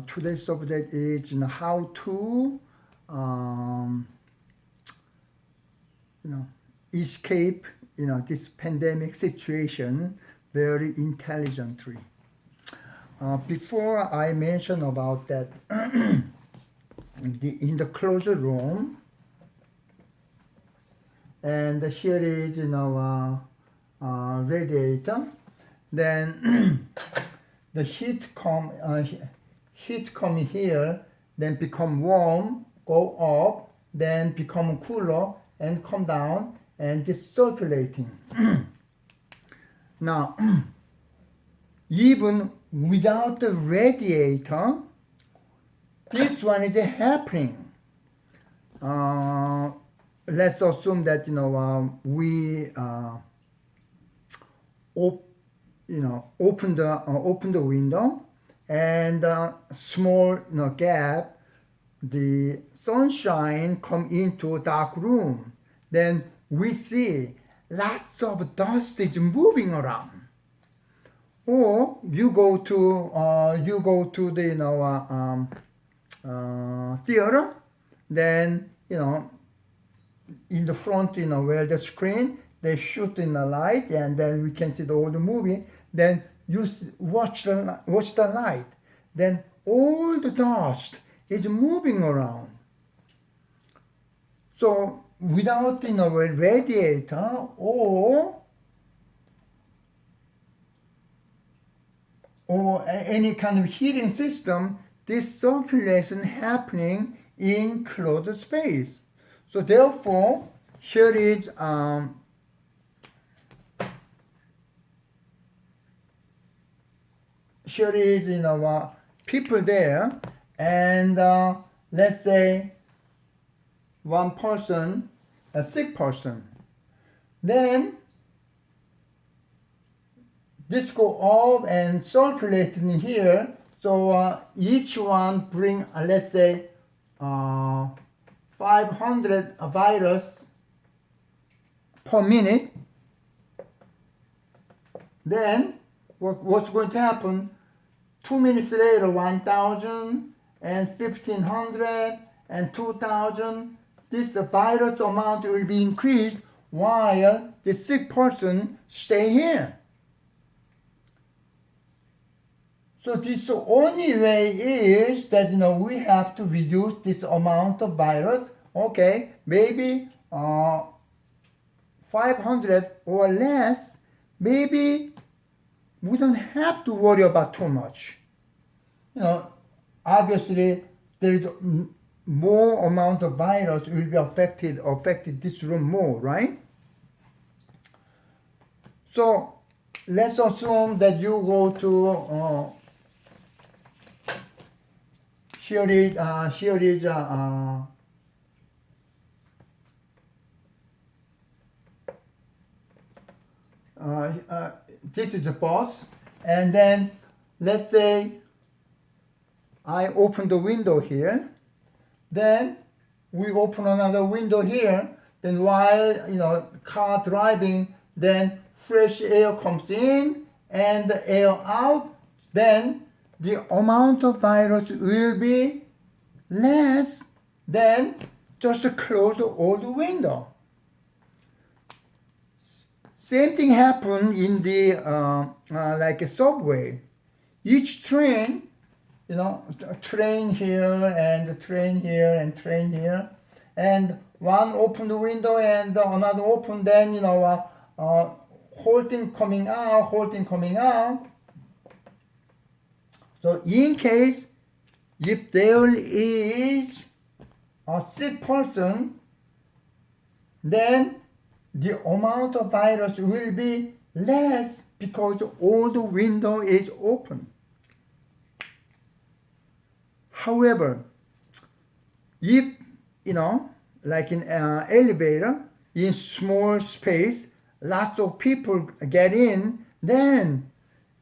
Today's subject is how to um, escape this pandemic situation very intelligently. Before I mention about that, in the closed room, and here is radiator. Then the heat come here, then become warm, go up, then become cooler and come down, and this circulating. Now, even without the radiator, this one is happening. Let's assume that we open the window, and small gap, the sunshine come into dark room. Then we see lots of dust is moving around. Or you go to the theater, then in the front where the screen they shoot in the light, and then we can see all the movie. Then you watch the light. Then all the dust is moving around. So without a radiator or any kind of heating system, this circulation happening in closed space. So therefore, here is people there, and let's say one person, a sick person. Then this go up and circulate in here. So each one bring let's say 500 virus per minute. Then what's going to happen? 2 minutes later, 1,000 and 1,500 and 2,000. This the virus amount will be increased while the sick person stay here. So this only way is that we have to reduce this amount of virus. Okay, maybe 500 or less. Maybe we don't have to worry about too much. Obviously there is more amount of virus will be affected this room more, right? So let's assume that you go to here is this is the bus, and then let's say I open the window here, then we open another window here, then while car driving, then fresh air comes in and the air out, then the amount of virus will be less than just close all the window. Same thing happened in the like a subway. Each train, train here and train here and train here, and one open the window and another open. Then whole thing coming out. So in case if there is a sick person, then the amount of virus will be less because all the window is open. However, if like in an elevator, in small space, lots of people get in, then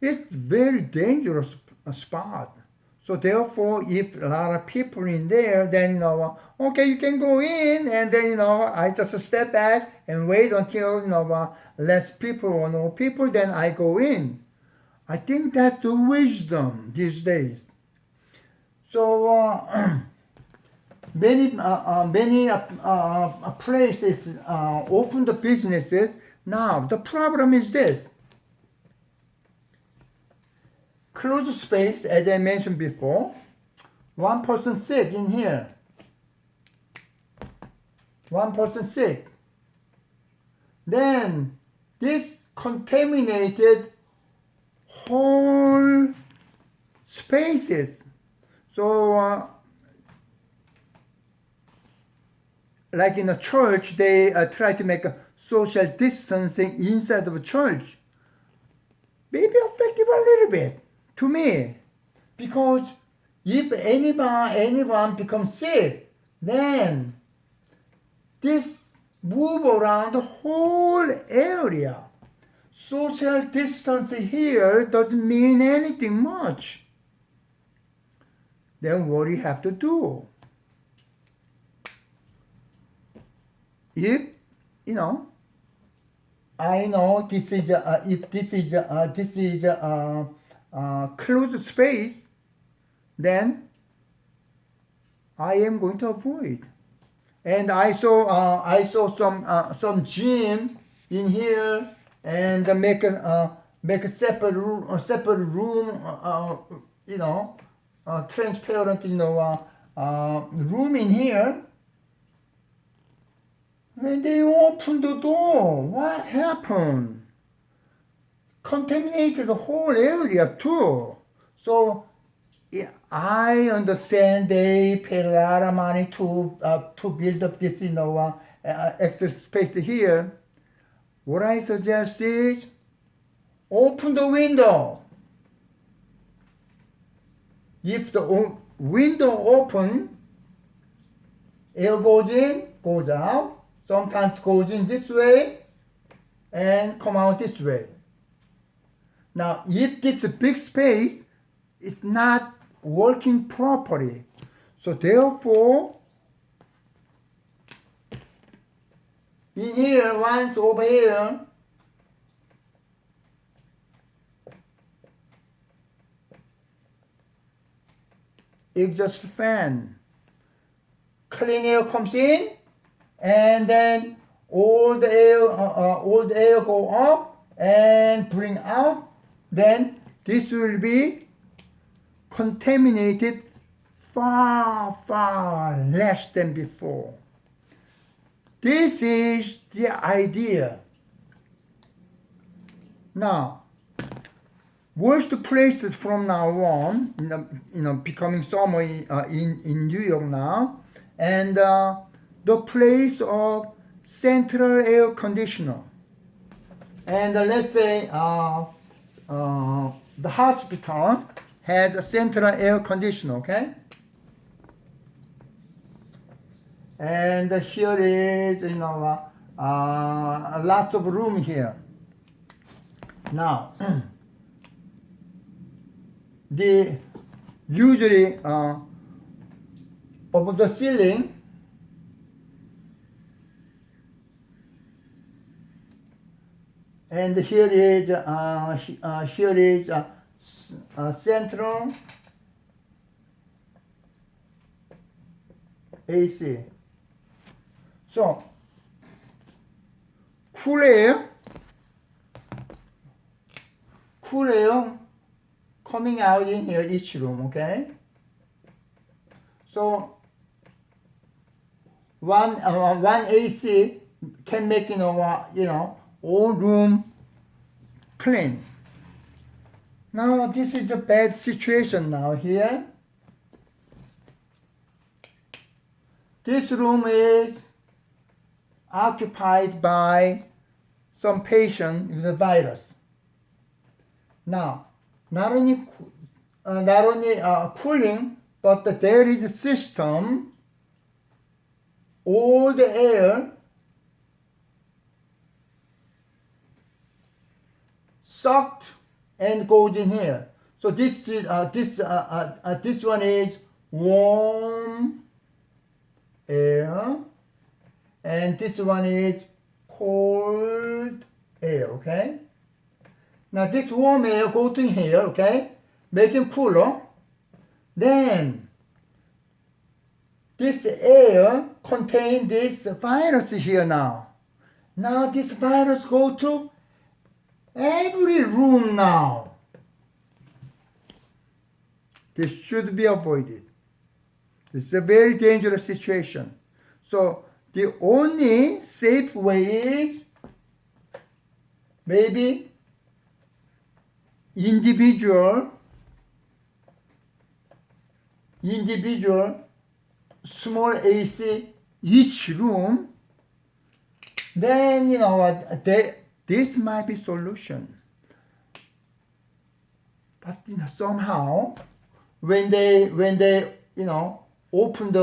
it's very dangerous spot. So therefore, if a lot of people in there, then okay, you can go in, and then I just step back and wait until less people or no people, then I go in. I think that's the wisdom these days. So many places open the businesses. Now the problem is this: closed space, as I mentioned before. One person sick in here. One person sick. Then this contaminated whole spaces. So like in a church, they try to make a social distancing inside of a church. Maybe effective a little bit to me, because if anyone becomes sick, then this move around the whole area. Social distance here doesn't mean anything much. Then what do you have to do? If, I know this is if this is closed space, then I am going to avoid. And I saw some gym in here, and make a separate room, transparent, room in here. When they opened the door, what happened? Contaminated the whole area too. So I understand they paid a lot of money to build up this, extra space here. What I suggest is open the window. If the window open, air goes in, goes out. Sometimes goes in this way and come out this way. Now, if this big space is not working properly, so therefore, in here, once over here, exhaust fan, clean air comes in, and then all the air go up and bring out. Then this will be contaminated far less than before. This is the idea. Now, worst places from now on, becoming summer in New York now, and the place of central air conditioner. And let's say the hospital has a central air conditioner, okay? And here is, lots of room here. Now, usually over the ceiling, and here is central AC. So cool air coming out in here each room, okay? So one AC can make all room clean. Now this is a bad situation now here. This room is occupied by some patient with a virus. Now, not only cooling, but there is a system. All the air sucked and goes in here. So this one is warm air, and this one is cold air, okay? Now this warm air goes in here, okay? Making cooler. Then this air contain this virus here now. Now this virus go to every room now. This should be avoided. This is a very dangerous situation. So the only safe way is maybe individual small AC each room. Then you know what, this might be solution. But you know, somehow when they you know open the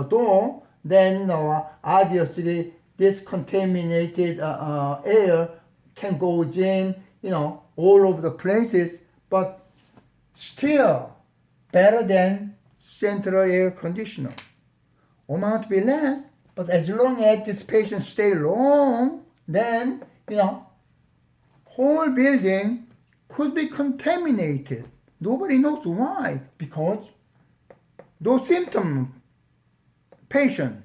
door, then you know obviously this contaminated air can go in, you know, all over the places, but still better than central air conditioner. Amount be less, but as long as this patient stay long, then you know whole building could be contaminated. Nobody knows why, because those symptom patient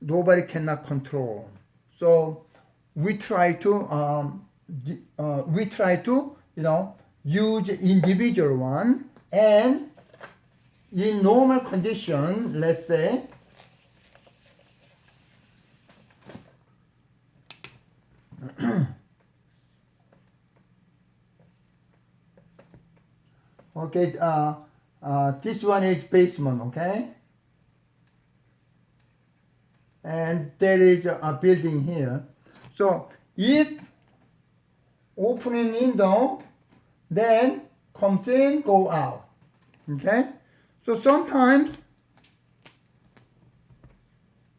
nobody cannot control. So we try to you know use individual one, and in normal condition, let's say okay, this one is basement, okay, and there is a building here. So if opening window, then comes in, go out, okay. So sometimes,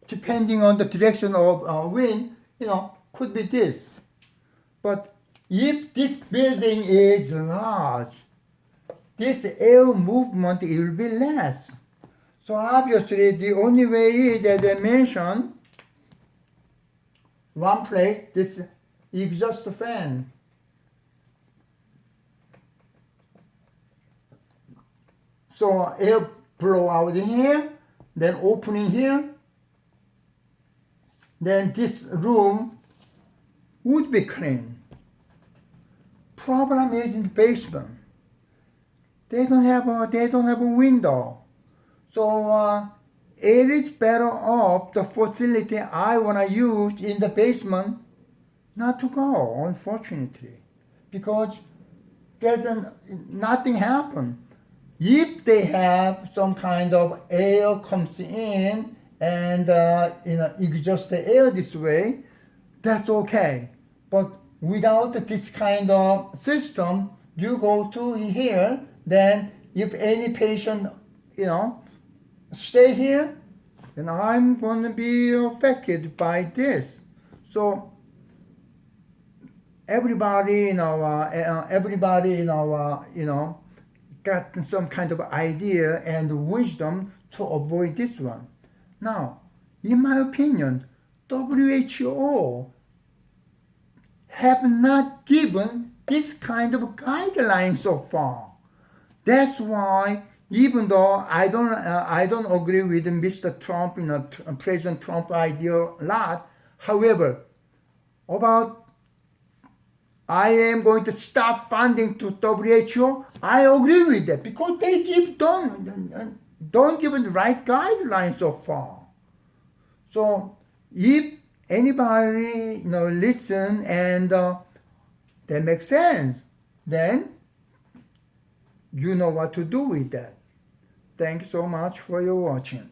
depending on the direction of wind, you know, could be this. But if this building is large, this air movement will be less. So obviously the only way is, as I mentioned, one place, this exhaust fan. So air blow out in here, then opening here, then this room would be clean. Problem is in the basement. They don't have a window. So it is better off the facility I want to use in the basement not to go, unfortunately, because nothing happen. If they have some kind of air comes in and you know exhaust the air this way, that's okay. But without this kind of system, you go to here, then if any patient, you know, stay here, then I'm going to be affected by this. So everybody, you know, got some kind of idea and wisdom to avoid this one. Now, in my opinion, WHO have not given this kind of guideline so far. That's why, even though I don't agree with Mr. Trump, you know, President Trump idea a lot. However, about I am going to stop funding to WHO, I agree with that, because they don't give the right guidelines so far. So if anybody, you know, listen and that makes sense, then you know what to do with that. Thanks so much for your watching.